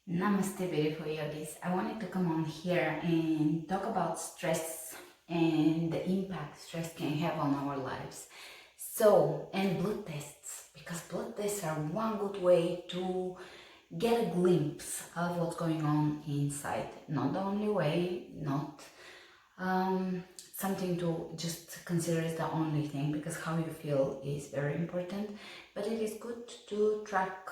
Namaste, beautiful yogis. I wanted to come on here and talk about stress and the impact stress can have on our lives. And blood tests, because blood tests are one good way to get a glimpse of what's going on inside. Not the only way, not something to just consider as the only thing, because how you feel is very important, but it is good to track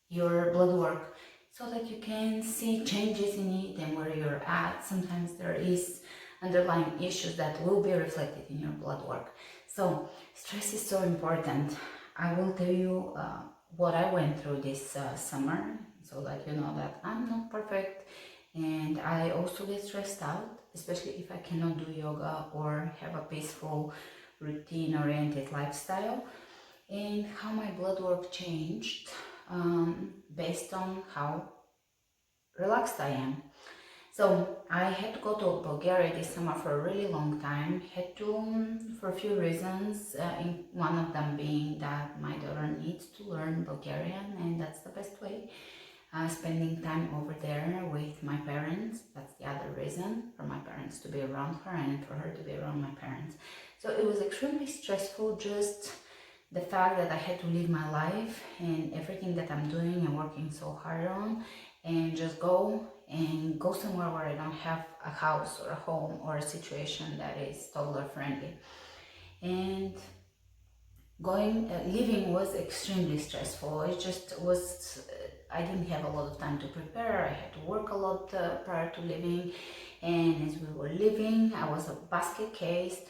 your blood work so that you can see changes in it and where you're at. Sometimes there is underlying issues that will be reflected in your blood work. So stress is so important. I will tell you what I went through this summer, so that you know that I'm not perfect, and I also get stressed out, especially if I cannot do yoga or have a peaceful routine oriented lifestyle, and how my blood work changed based on how relaxed I am. So I had to go to Bulgaria this summer for a really long time. Had to for a few reasons, in one of them being that my daughter needs to learn Bulgarian, and that's the best way. Spending time over there with my parents, that's the other reason, for my parents to be around her and for her to be around my parents. So it was extremely stressful, just the fact that I had to leave my life and everything that I'm doing and working so hard on, and just go somewhere where I don't have a house or a home or a situation that is toddler friendly. And living was extremely stressful. It just was, I didn't have a lot of time to prepare. I had to work a lot prior to leaving, and as we were leaving, I was a basket case,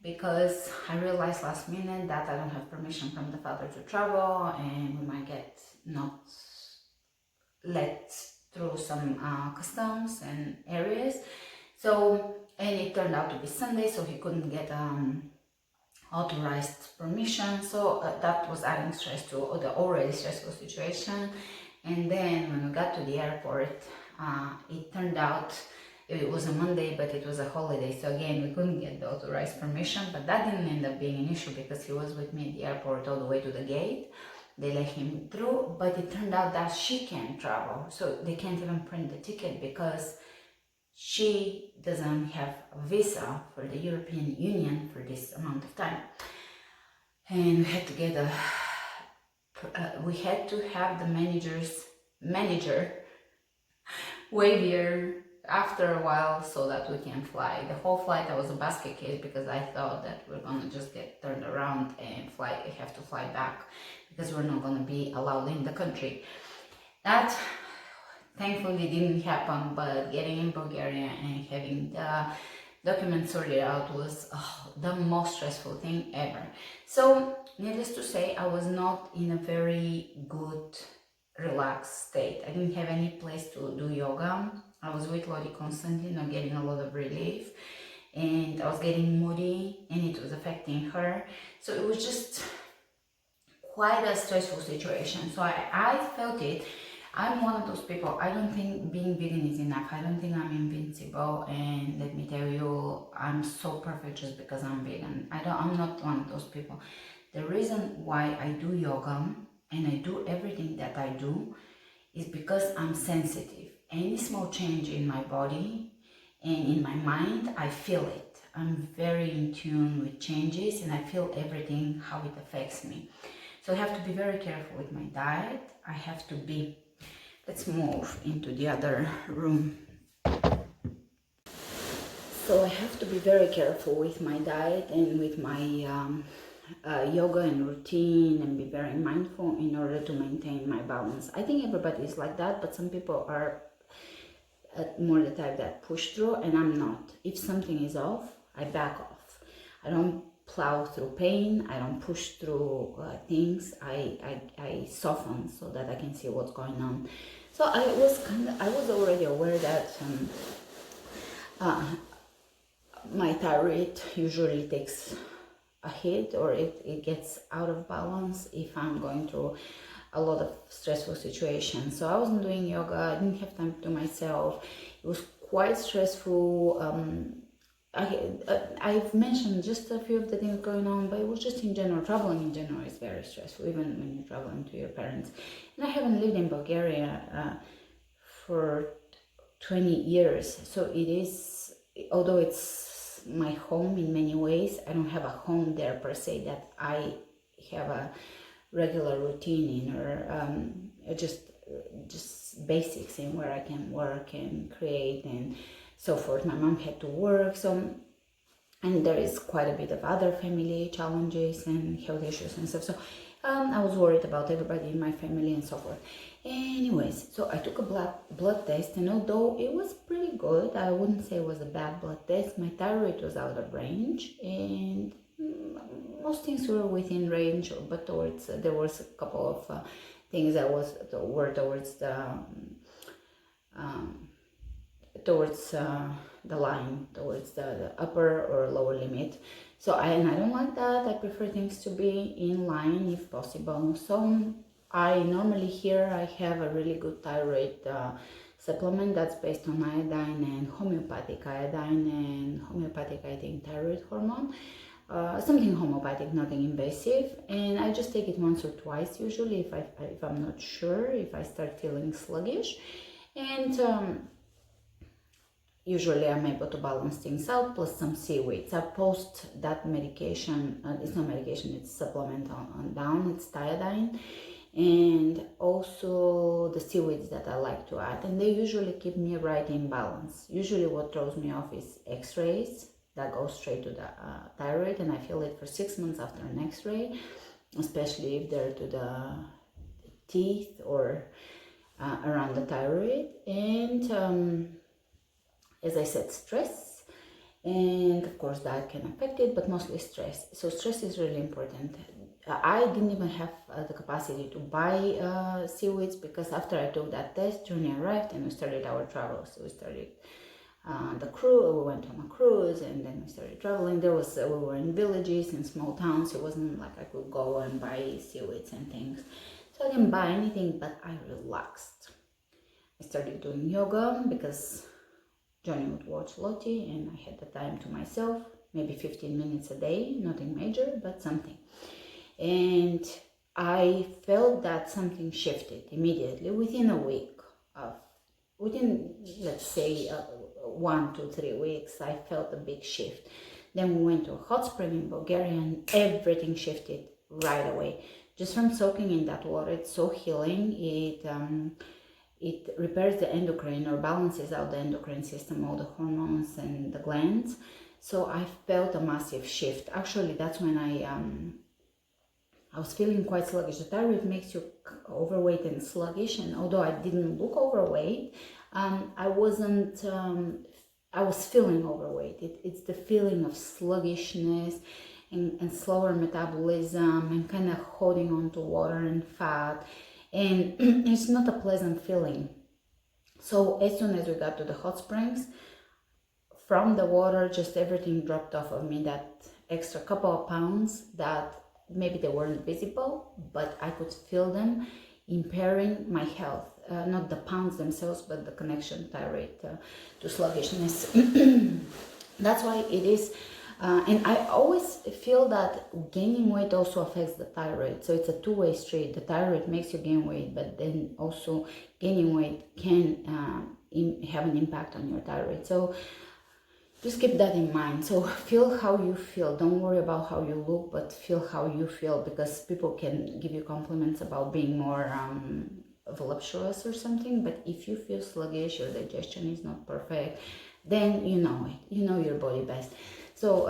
because I realized last minute that I don't have permission from the father to travel, and we might get not let through some customs and areas. So, and it turned out to be Sunday, so he couldn't get authorized permission. So that was adding stress to the already stressful situation. And then when we got to the airport, it turned out it was a Monday, but it was a holiday. So again, we couldn't get the authorized permission, but that didn't end up being an issue because he was with me at the airport all the way to the gate. They let him through, but it turned out that she can't travel. So they can't even print the ticket because she doesn't have a visa for the European Union for this amount of time. And we had to get we had to have the manager wait here after a while so that we can fly. The whole flight I was a basket case because I thought that we're gonna just get turned around and have to fly back because we're not gonna be allowed in the country. That thankfully didn't happen, but getting in Bulgaria and having the documents sorted out was the most stressful thing ever. So needless to say, I was not in a very good relaxed state. I didn't have any place to do yoga. I was with Lottie constantly, not getting a lot of relief, and I was getting moody and it was affecting her. So it was just quite a stressful situation. So I felt it. I'm one of those people, I don't think being vegan is enough. I don't think I'm invincible, and let me tell you, I'm so perfect just because I'm vegan. I'm not one of those people. The reason why I do yoga and I do everything that I do is because I'm sensitive. Any small change in my body and in my mind, I feel it. I'm very in tune with changes and I feel everything, how it affects me. So I have to be very careful with my diet. I have to be, let's move into the other room. So I have to be very careful with my diet and with my yoga and routine, and be very mindful in order to maintain my balance. I think everybody is like that, but some people are more the type that push through, and I'm not. If something is off, I back off. I don't plow through pain. I don't push through things. I soften so that I can see what's going on. So I was already aware that my thyroid usually takes a hit, or it gets out of balance if I'm going through a lot of stressful situations. So I wasn't doing yoga. I didn't have time to myself. It was quite stressful. I've mentioned just a few of the things going on, but it was just in general. Traveling in general is very stressful, even when you're traveling to your parents. And I haven't lived in Bulgaria for 20 years, so it is, although it's my home in many ways, I don't have a home there per se that I have a regular routine in, or just basics in where I can work and create and so forth. My mom had to work, so, and there is quite a bit of other family challenges and health issues and stuff, so I was worried about everybody in my family and so forth. Anyways, so I took a blood test, and although it was pretty good, I wouldn't say it was a bad blood test. My thyroid was out of range, and most things were within range, but towards there was a couple of things that were towards the line, towards the upper or lower limit. So I don't like that. I prefer things to be in line if possible. So I normally here I have a really good thyroid supplement that's based on iodine and homeopathic iodine and homeopathic, I think, thyroid hormone. Something homeopathic, nothing invasive, and I just take it once or twice usually if I'm not sure, if I start feeling sluggish, and usually I'm able to balance things out, plus some seaweeds. I post that medication, it's not medication, it's supplement on down, it's iodine, and also the seaweeds that I like to add, and they usually keep me right in balance. Usually what throws me off is x-rays that go straight to the thyroid, and I feel it for 6 months after an x-ray, especially if they're to the teeth or around the thyroid. And as I said, stress, and of course that can affect it, but mostly stress. So stress is really important. I didn't even have the capacity to buy seaweeds, because after I took that test, June arrived and we started our travel. So we started the cruise, we went on a cruise, and then we started traveling. We were in villages and small towns. It wasn't like I could go and buy seaweeds and things. So I didn't buy anything, but I relaxed. I started doing yoga because Johnny would watch Lottie, and I had the time to myself, maybe 15 minutes a day, nothing major, but something. And I felt that something shifted immediately within a week within, let's say, 1 to 3 weeks, I felt a big shift. Then we went to a hot spring in Bulgaria, and everything shifted right away. Just from soaking in that water, it's so healing. It repairs the endocrine, or balances out the endocrine system, all the hormones and the glands. So I felt a massive shift. Actually, that's when I was feeling quite sluggish. The thyroid makes you overweight and sluggish, and although I didn't look overweight, I was feeling overweight. It's the feeling of sluggishness and slower metabolism and kind of holding on to water and fat, and it's not a pleasant feeling. So as soon as we got to the hot springs, from the water, just everything dropped off of me. That extra couple of pounds that maybe they weren't visible, but I could feel them impairing my health. Not the pounds themselves, but the connection thyroid to sluggishness. That's why it is, and I always feel that gaining weight also affects the thyroid. So it's a two-way street. The thyroid makes you gain weight, but then also gaining weight can have an impact on your thyroid. So just keep that in mind. So feel how you feel. Don't worry about how you look, but feel how you feel, because people can give you compliments about being more voluptuous or something, but if you feel sluggish, your digestion is not perfect, then you know it. You know your body best. So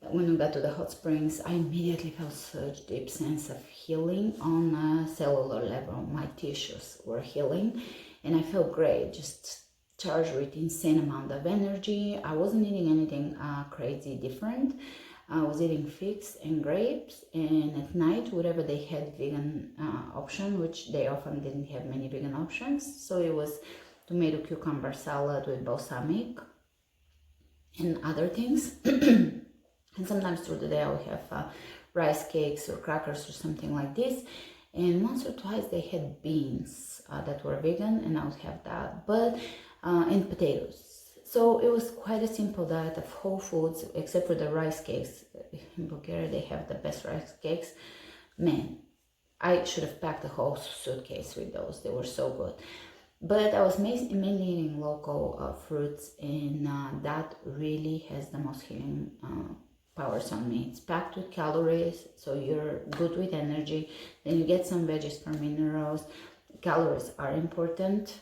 when we got to the hot springs, I immediately felt such deep sense of healing on a cellular level. My tissues were healing, and I felt great, just charged with insane amount of energy. I wasn't eating anything crazy different. I was eating figs and grapes, and at night, whatever they had vegan option, which they often didn't have many vegan options. So it was tomato cucumber salad with balsamic and other things. And sometimes through the day I would have rice cakes or crackers or something like this. And once or twice they had beans that were vegan, and I would have that, but and potatoes. So it was quite a simple diet of whole foods, except for the rice cakes. In Bulgaria, they have the best rice cakes. Man, I should have packed a whole suitcase with those. They were so good. But I was mainly eating local fruits, and that really has the most healing powers on me. It's packed with calories, so you're good with energy. Then you get some veggies for minerals. Calories are important.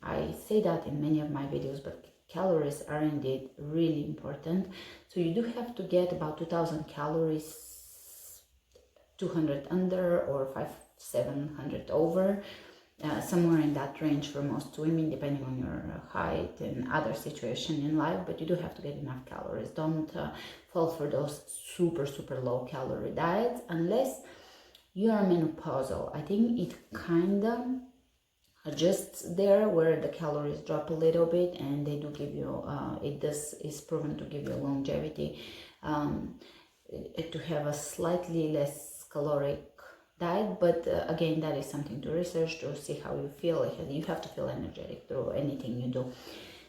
I say that in many of my videos, but calories are indeed really important. So you do have to get about 2000 calories, 200 under or 700 over. Somewhere in that range for most women, depending on your height and other situation in life, but you do have to get enough calories. Don't fall for those super low calorie diets unless you are menopausal. I think it kind of adjusts there where the calories drop a little bit, and they do give you is proven to give you longevity, to have a slightly less caloric diet, but again, that is something to research to see how you feel. You have to feel energetic through anything you do.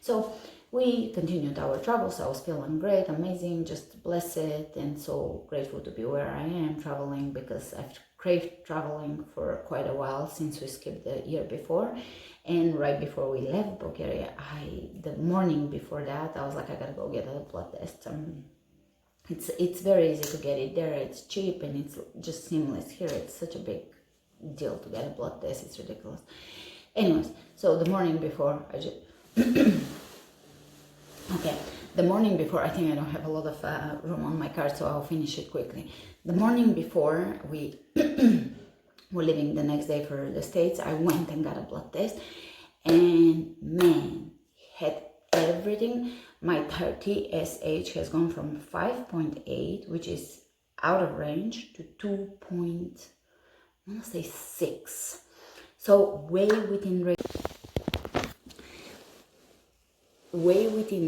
So we continued our travels. I was feeling great, amazing, just blessed, and so grateful to be where I am traveling, because I've craved traveling for quite a while since we skipped the year before. And right before we left Bulgaria, the morning before that, I was like, I gotta go get a blood test. It's very easy to get it there. It's cheap and it's just seamless. Here it's such a big deal to get a blood test. It's ridiculous. Anyways, so the morning before, I just okay, the morning before, I think I don't have a lot of room on my card, so I'll finish it quickly. The morning before we were leaving the next day for the States, I went and got a blood test, and man, had everything. My TSH has gone from 5.8, which is out of range, to 2.6. So way within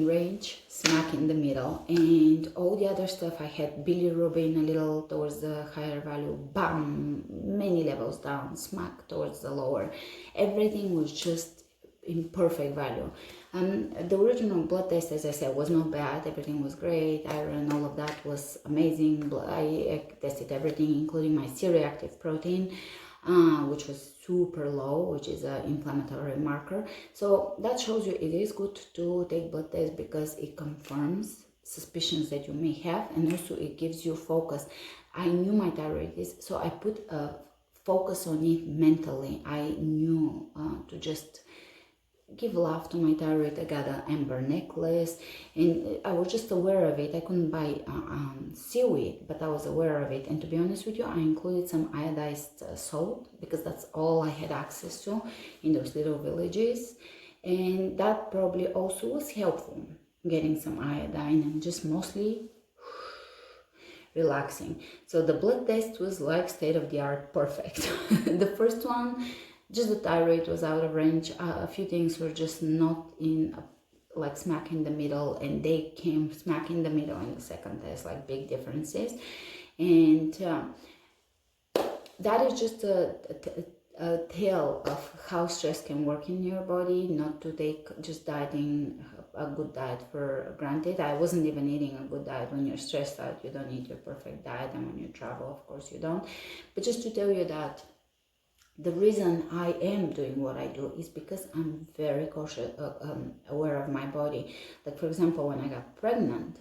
range, smack in the middle. And all the other stuff, I had bilirubin a little towards the higher value, bam, many levels down, smack towards the lower. Everything was just in perfect value. The original blood test, as I said, was not bad. Everything was great. Iron, all of that was amazing. I tested everything, including my C-reactive protein, which was super low, which is an inflammatory marker. So that shows you it is good to take blood tests, because it confirms suspicions that you may have, and also it gives you focus. I knew my thyroid is, so I put a focus on it mentally. I knew to just give love to my thyroid. I got an amber necklace, and I was just aware of it. I couldn't buy seaweed, but I was aware of it. And to be honest with you, I included some iodized salt, because that's all I had access to in those little villages, and that probably also was helpful, getting some iodine and just mostly relaxing. So the blood test was like state-of-the-art, perfect. The first one, just the thyroid was out of range. A few things were just not in, like smack in the middle, and they came smack in the middle in the second test, like big differences. And that is just a tale of how stress can work in your body. Not to take just dieting, a good diet for granted. I wasn't even eating a good diet. When you're stressed out, you don't eat your perfect diet, and when you travel, of course you don't. But just to tell you that the reason I am doing what I do is because I'm very cautious, aware of my body. Like, for example, when I got pregnant,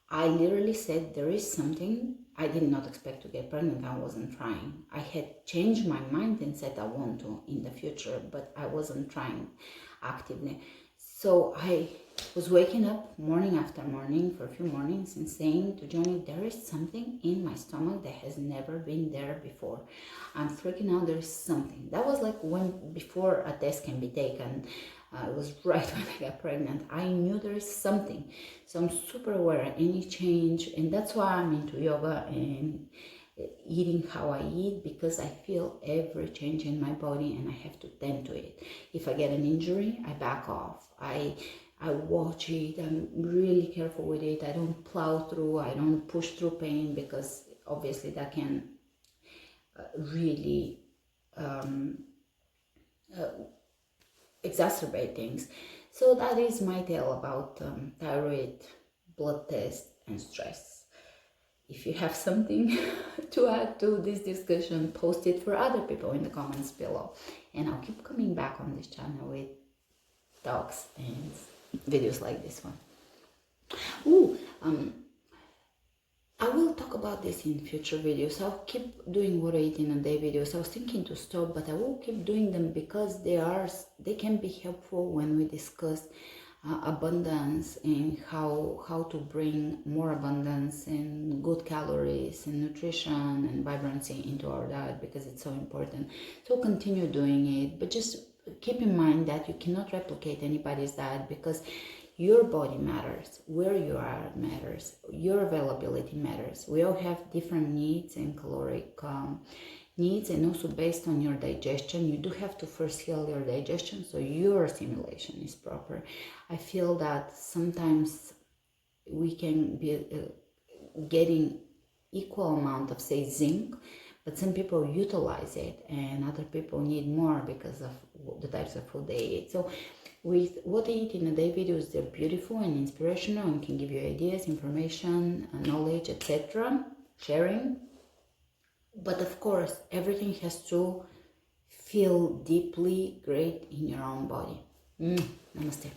I literally said, there is something. I did not expect to get pregnant. I wasn't trying. I had changed my mind and said I want to in the future, but I wasn't trying actively. So I was waking up morning after morning for a few mornings and saying to Johnny, there is something in my stomach that has never been there before. I'm freaking out. There is something. That was like before a test can be taken. It was right when I got pregnant. I knew there is something. So I'm super aware of any change, and that's why I'm into yoga and eating how I eat, because I feel every change in my body and I have to tend to it. If I get an injury, I back off. I watch it. I'm really careful with it. I don't plow through. I don't push through pain, because obviously that can really exacerbate things. So that is my tale about thyroid, blood test, and stress. If you have something to add to this discussion, post it for other people in the comments below. And I'll keep coming back on this channel with talks and videos like this one. Ooh, I will talk about this in future videos. I'll keep doing what I eat in a day videos. I was thinking to stop, but I will keep doing them because they can be helpful when we discuss abundance and how to bring more abundance and good calories and nutrition and vibrancy into our diet, because it's so important. So continue doing it, but just keep in mind that you cannot replicate anybody's diet, because your body matters, where you are matters, your availability matters. We all have different needs and caloric needs, and also based on your digestion. You do have to first heal your digestion so your assimilation is proper. I feel that sometimes we can be getting equal amount of, say, zinc, but some people utilize it and other people need more because of the types of food they eat. So with what I eat in a day videos, they're beautiful and inspirational and can give you ideas, information, knowledge, etc., sharing. But of course, everything has to feel deeply great in your own body. Namaste.